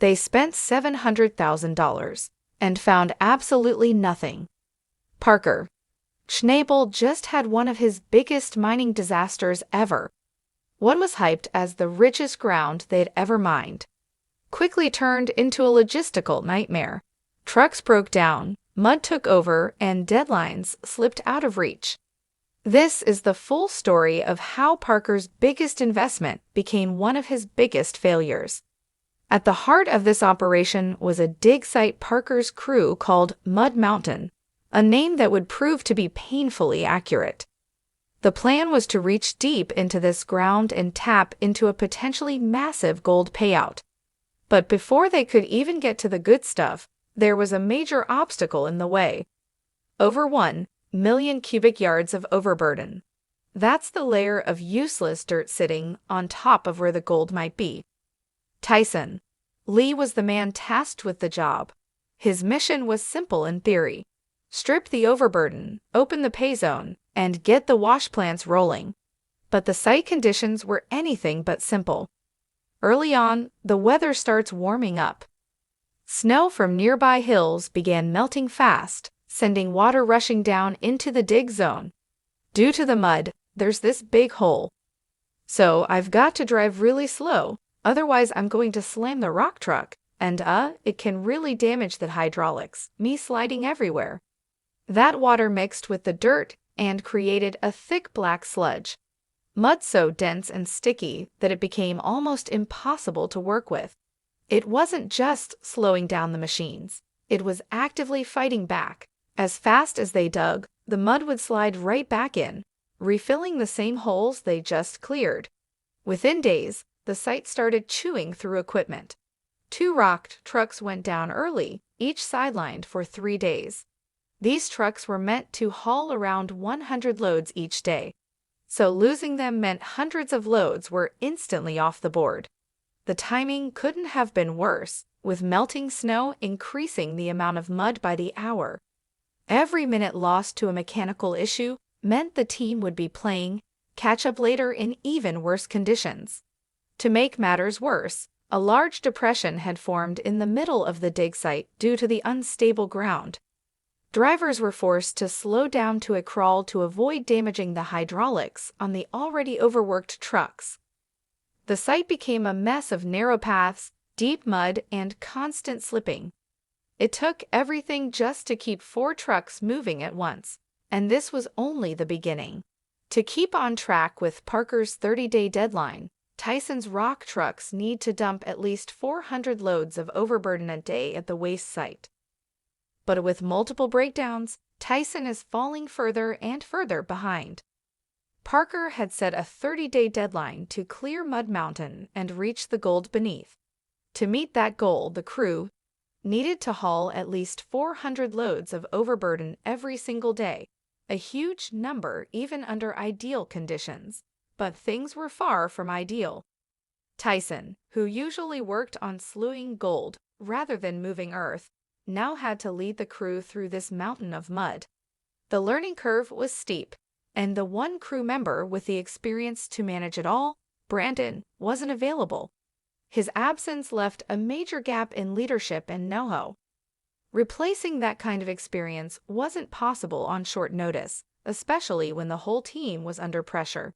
They spent $700,000 and found absolutely nothing. Parker. Schnabel just had one of his biggest mining disasters ever. What was hyped as the richest ground they'd ever mined quickly turned into a logistical nightmare. Trucks broke down, mud took over, and deadlines slipped out of reach. This is the full story of how Parker's biggest investment became one of his biggest failures. At the heart of this operation was a dig site Parker's crew called Mud Mountain, a name that would prove to be painfully accurate. The plan was to reach deep into this ground and tap into a potentially massive gold payout. But before they could even get to the good stuff, there was a major obstacle in the way. Over 1 million cubic yards of overburden. That's the layer of useless dirt sitting on top of where the gold might be. Tyson Lee was the man tasked with the job. His mission was simple in theory. Strip the overburden, open the pay zone, and get the wash plants rolling. But the site conditions were anything but simple. Early on, the weather starts warming up. Snow from nearby hills began melting fast, sending water rushing down into the dig zone. Due to the mud, there's this big hole. So I've got to drive really slow, otherwise I'm going to slam the rock truck, and it can really damage the hydraulics, me sliding everywhere. That water mixed with the dirt and created a thick black sludge. Mud so dense and sticky that it became almost impossible to work with. It wasn't just slowing down the machines, it was actively fighting back. As fast as they dug, the mud would slide right back in, refilling the same holes they just cleared. Within days, the site started chewing through equipment. 2 rock trucks went down early, each sidelined for 3 days. These trucks were meant to haul around 100 loads each day. So losing them meant hundreds of loads were instantly off the board. The timing couldn't have been worse, with melting snow increasing the amount of mud by the hour. Every minute lost to a mechanical issue meant the team would be playing catch up later in even worse conditions. To make matters worse, a large depression had formed in the middle of the dig site due to the unstable ground. Drivers were forced to slow down to a crawl to avoid damaging the hydraulics on the already overworked trucks. The site became a mess of narrow paths, deep mud, and constant slipping. It took everything just to keep 4 trucks moving at once, and this was only the beginning. To keep on track with Parker's 30-day deadline, Tyson's rock trucks need to dump at least 400 loads of overburden a day at the waste site. But with multiple breakdowns, Tyson is falling further and further behind. Parker had set a 30-day deadline to clear Mud Mountain and reach the gold beneath. To meet that goal, the crew needed to haul at least 400 loads of overburden every single day, a huge number even under ideal conditions. But things were far from ideal. Tyson, who usually worked on slewing gold rather than moving earth, now had to lead the crew through this mountain of mud. The learning curve was steep, and the one crew member with the experience to manage it all, Brandon, wasn't available. His absence left a major gap in leadership and know-how. Replacing that kind of experience wasn't possible on short notice, especially when the whole team was under pressure.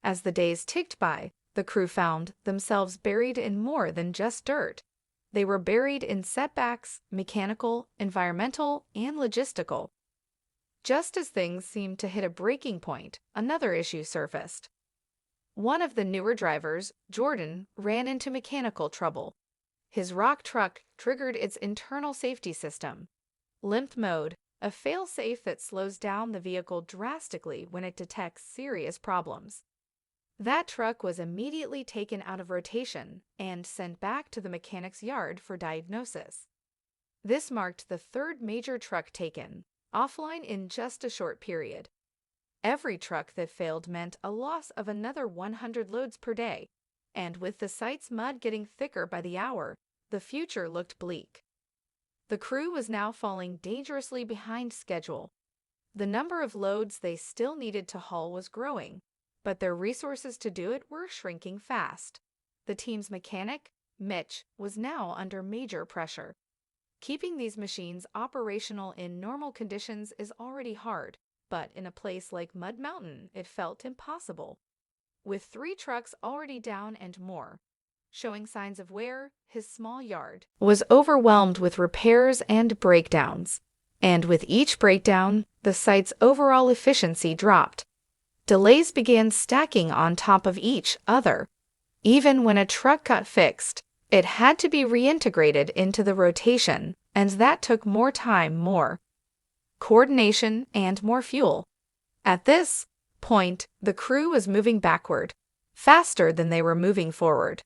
As the days ticked by, the crew found themselves buried in more than just dirt. They were buried in setbacks, mechanical, environmental, and logistical. Just as things seemed to hit a breaking point, another issue surfaced. One of the newer drivers, Jordan, ran into mechanical trouble. His rock truck triggered its internal safety system, limp mode, a fail-safe that slows down the vehicle drastically when it detects serious problems. That truck was immediately taken out of rotation and sent back to the mechanic's yard for diagnosis. This marked the 3rd major truck taken offline in just a short period. Every truck that failed meant a loss of another 100 loads per day, and with the site's mud getting thicker by the hour, the future looked bleak. The crew was now falling dangerously behind schedule. The number of loads they still needed to haul was growing, but their resources to do it were shrinking fast. The team's mechanic, Mitch was now under major pressure. Keeping these machines operational in normal conditions is already hard, but in a place like Mud Mountain, it felt impossible. With 3 trucks already down and more showing signs of wear, his small yard was overwhelmed with repairs and breakdowns. And with each breakdown, the site's overall efficiency dropped. Delays began stacking on top of each other. Even when a truck got fixed, it had to be reintegrated into the rotation, and that took more time, more coordination, and more fuel. At this point, the crew was moving backward, faster than they were moving forward.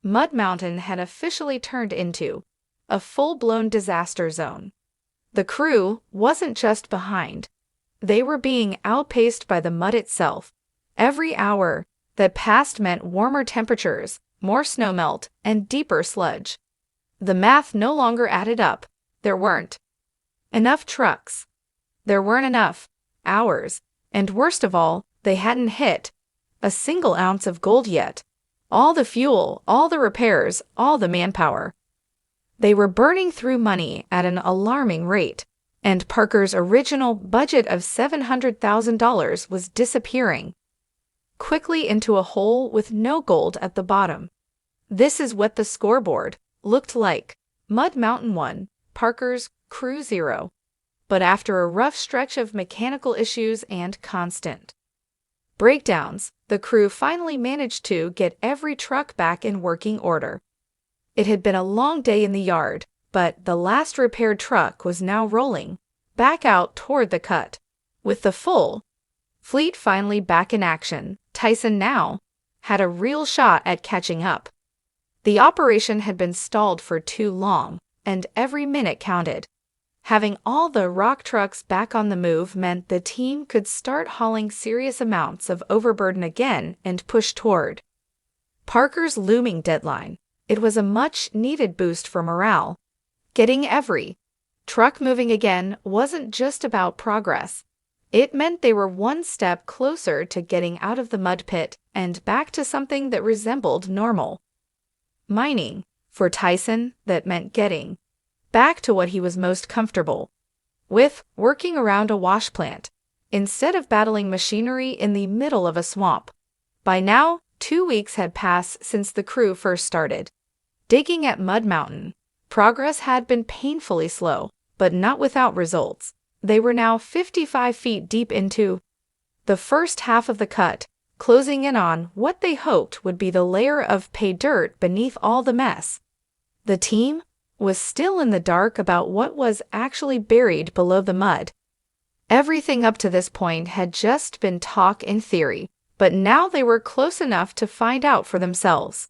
Mud Mountain had officially turned into a full-blown disaster zone. The crew wasn't just behind. They were being outpaced by the mud itself. Every hour that passed meant warmer temperatures, more snowmelt, and deeper sludge. The math no longer added up. There weren't enough trucks. There weren't enough hours. And worst of all, they hadn't hit a single ounce of gold yet. All the fuel, all the repairs, all the manpower. They were burning through money at an alarming rate, and Parker's original budget of $700,000 was disappearing quickly into a hole with no gold at the bottom. This is what the scoreboard looked like. Mud Mountain 1, Parker's Crew 0. But after a rough stretch of mechanical issues and constant breakdowns, the crew finally managed to get every truck back in working order. It had been a long day in the yard, but the last repaired truck was now rolling back out toward the cut. With the full fleet finally back in action, Tyson now had a real shot at catching up. The operation had been stalled for too long, and every minute counted. Having all the rock trucks back on the move meant the team could start hauling serious amounts of overburden again and push toward Parker's looming deadline. It was a much-needed boost for morale. Getting every truck moving again wasn't just about progress. It meant they were one step closer to getting out of the mud pit and back to something that resembled normal mining. For Tyson, that meant getting back to what he was most comfortable with, working around a wash plant, instead of battling machinery in the middle of a swamp. By now, 2 weeks had passed since the crew first started digging at Mud Mountain. Progress had been painfully slow, but not without results. They were now 55 feet deep into the first half of the cut, closing in on what they hoped would be the layer of pay dirt beneath all the mess. The team was still in the dark about what was actually buried below the mud. Everything up to this point had just been talk in theory, but now they were close enough to find out for themselves.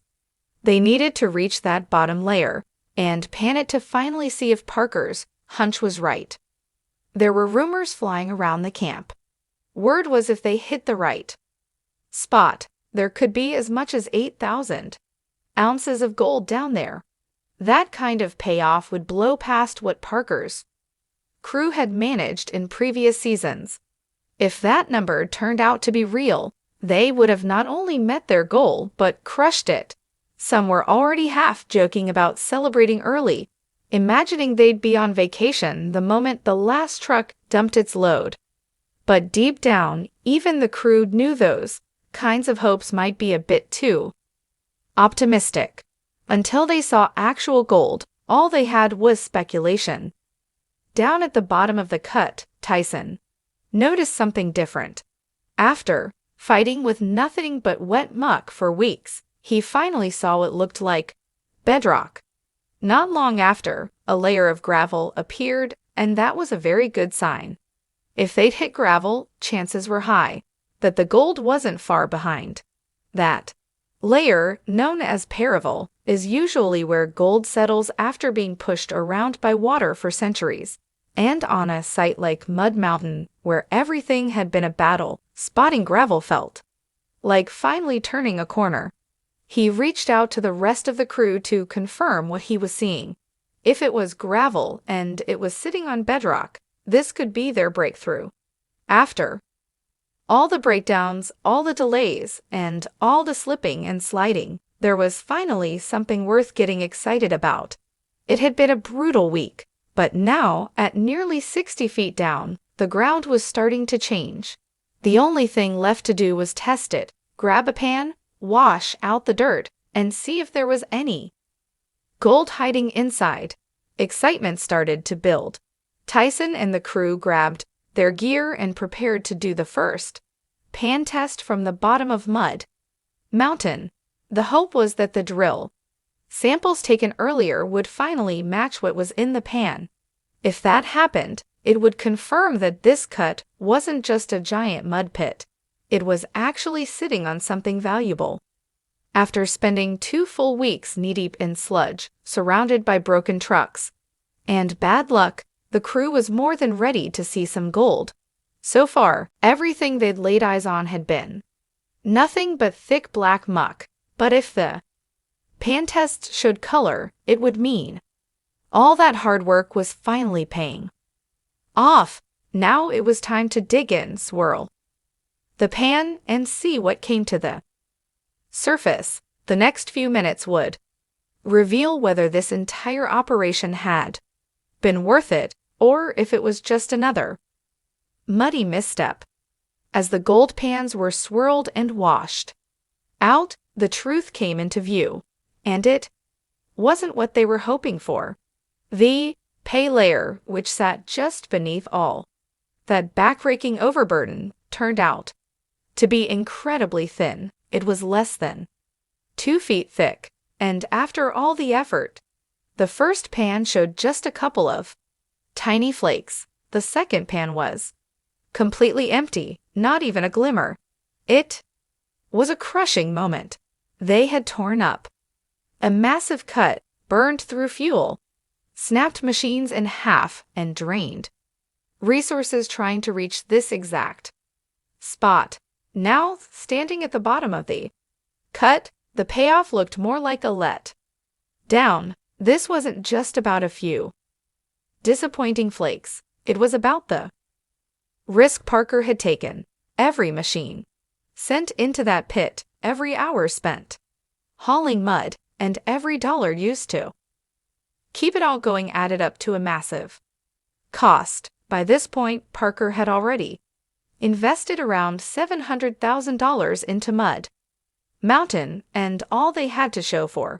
They needed to reach that bottom layer and pan it to finally see if Parker's hunch was right. There were rumors flying around the camp. Word was if they hit the right spot, there could be as much as 8,000 ounces of gold down there. That kind of payoff would blow past what Parker's crew had managed in previous seasons. If that number turned out to be real, they would have not only met their goal, but crushed it. Some were already half joking about celebrating early, imagining they'd be on vacation the moment the last truck dumped its load. But deep down, even the crew knew those kinds of hopes might be a bit too optimistic. Until they saw actual gold, all they had was speculation. Down at the bottom of the cut, Tyson noticed something different. After fighting with nothing but wet muck for weeks, he finally saw what looked like bedrock. Not long after, a layer of gravel appeared, and that was a very good sign. If they'd hit gravel, chances were high that the gold wasn't far behind. That layer, known as paravel, is usually where gold settles after being pushed around by water for centuries. And on a site like Mud Mountain, where everything had been a battle, spotting gravel felt like finally turning a corner. He reached out to the rest of the crew to confirm what he was seeing. If it was gravel and it was sitting on bedrock, this could be their breakthrough. After all the breakdowns, all the delays, and all the slipping and sliding, There was finally something worth getting excited about. It had been a brutal week, but now, at nearly 60 feet down, the ground was starting to change. The only thing left to do was test it, grab a pan, wash out the dirt, and see if there was any gold hiding inside. Excitement started to build. Tyson and the crew grabbed their gear and prepared to do the first pan test from the bottom of Mud Mountain. The hope was that the drill samples taken earlier would finally match what was in the pan. If that happened, it would confirm that this cut wasn't just a giant mud pit. It was actually sitting on something valuable. After spending 2 full weeks knee-deep in sludge, surrounded by broken trucks and bad luck, the crew was more than ready to see some gold. So far, everything they'd laid eyes on had been nothing but thick black muck. But if the pan test showed color, it would mean all that hard work was finally paying off. Now it was time to dig in, swirl the pan, and see what came to the surface. The next few minutes would reveal whether this entire operation had been worth it, or if it was just another muddy misstep. As the gold pans were swirled and washed out, the truth came into view, and it wasn't what they were hoping for. The pay layer, which sat just beneath all that backbreaking overburden, turned out to be incredibly thin. It was less than 2 feet thick, and after all the effort, the first pan showed just a couple of tiny flakes. The second pan was completely empty, not even a glimmer. It was a crushing moment. They had torn up a massive cut, burned through fuel, snapped machines in half, and drained resources trying to reach this exact spot. Now, standing at the bottom of the cut, the payoff looked more like a let down. This wasn't just about a few disappointing flakes. It was about the risk Parker had taken. Every machine sent into that pit, every hour spent hauling mud, and every dollar used to keep it all going added up to a massive cost. By this point, Parker had already invested around $700,000 into Mud Mountain, and all they had to show for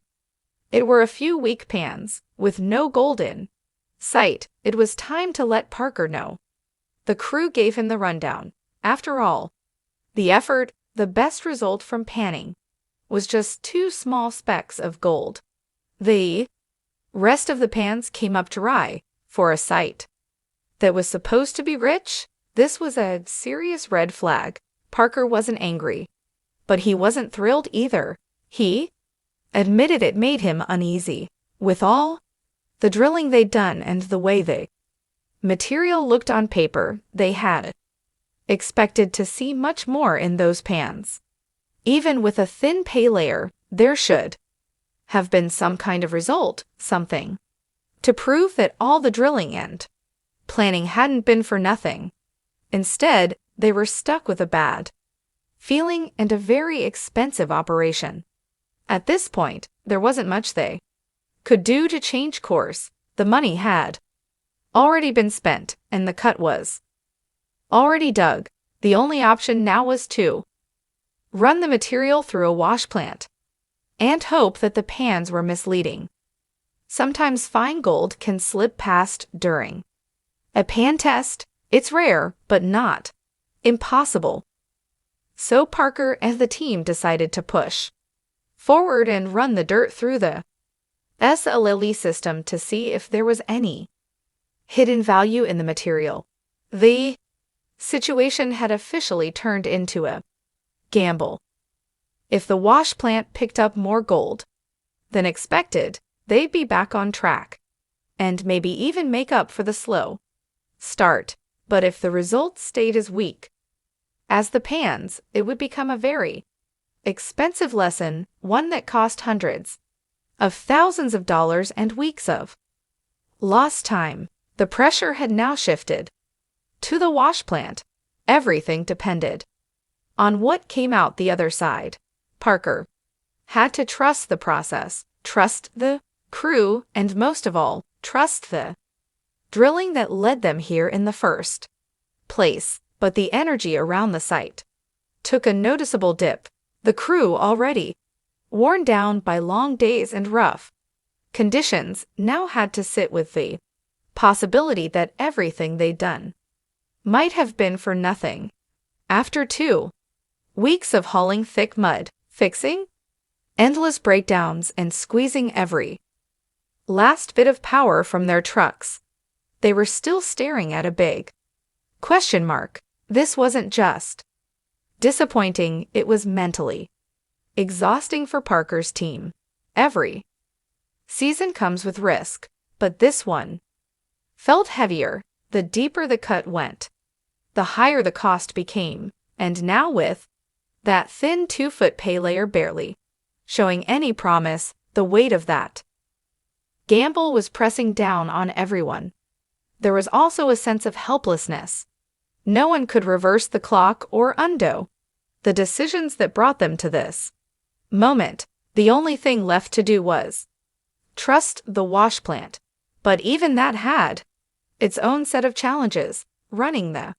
it were a few weak pans, with no gold in sight. It was time to let Parker know. The crew gave him the rundown. After all the effort, the best result from panning was just 2 small specks of gold. The rest of the pans came up dry. For a site that was supposed to be rich, this was a serious red flag. Parker wasn't angry, but he wasn't thrilled either. He admitted it made him uneasy. With all the drilling they'd done and the way the material looked on paper, they had expected to see much more in those pans. Even with a thin pay layer, there should have been some kind of result, something to prove that all the drilling and planning hadn't been for nothing. Instead, they were stuck with a bad feeling and a very expensive operation. At this point, there wasn't much they could do to change course. The money had already been spent, and the cut was already dug. The only option now was to run the material through a wash plant and hope that the pans were misleading. Sometimes fine gold can slip past during a pan test. It's rare, but not impossible. So Parker and the team decided to push forward and run the dirt through the SLLE system to see if there was any hidden value in the material. The situation had officially turned into a gamble. If the wash plant picked up more gold than expected, they'd be back on track and maybe even make up for the slow start. But if the results stayed as weak as the pans, it would become a very expensive lesson, one that cost hundreds of thousands of dollars and weeks of lost time. The pressure had now shifted to the wash plant. Everything depended on what came out the other side. Parker Had to trust the process, trust the crew, and most of all, trust the drilling that led them here in the first place. But the energy around the site took a noticeable dip. The crew, already worn down by long days and rough conditions, now had to sit with the possibility that everything they'd done might have been for nothing. After 2 weeks of hauling thick mud, fixing endless breakdowns, and squeezing every last bit of power from their trucks, they were still staring at a big question mark. This wasn't just disappointing, it was mentally exhausting for Parker's team. Every season comes with risk, but this one felt heavier. The deeper the cut went, the higher the cost became, and now with that thin 2-foot pay layer barely showing any promise, the weight of that gamble was pressing down on everyone. There was also a sense of helplessness. No one could reverse the clock or undo the decisions that brought them to this moment. The only thing left to do was trust the wash plant. But even that had its own set of challenges. Running the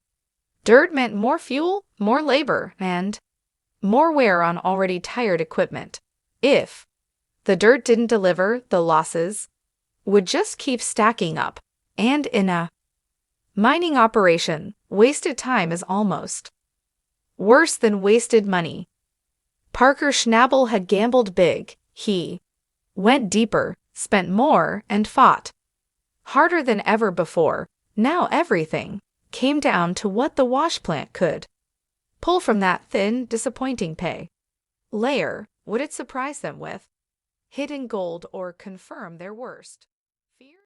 dirt meant more fuel, more labor, and more wear on already tired equipment. If the dirt didn't deliver, the losses would just keep stacking up. And in a mining operation, wasted time is almost worse than wasted money. Parker Schnabel had gambled big. He went deeper, spent more, and fought harder than ever before. Now everything came down to what the wash plant could pull from that thin, disappointing pay layer. Would it surprise them with hidden gold or confirm their worst fear?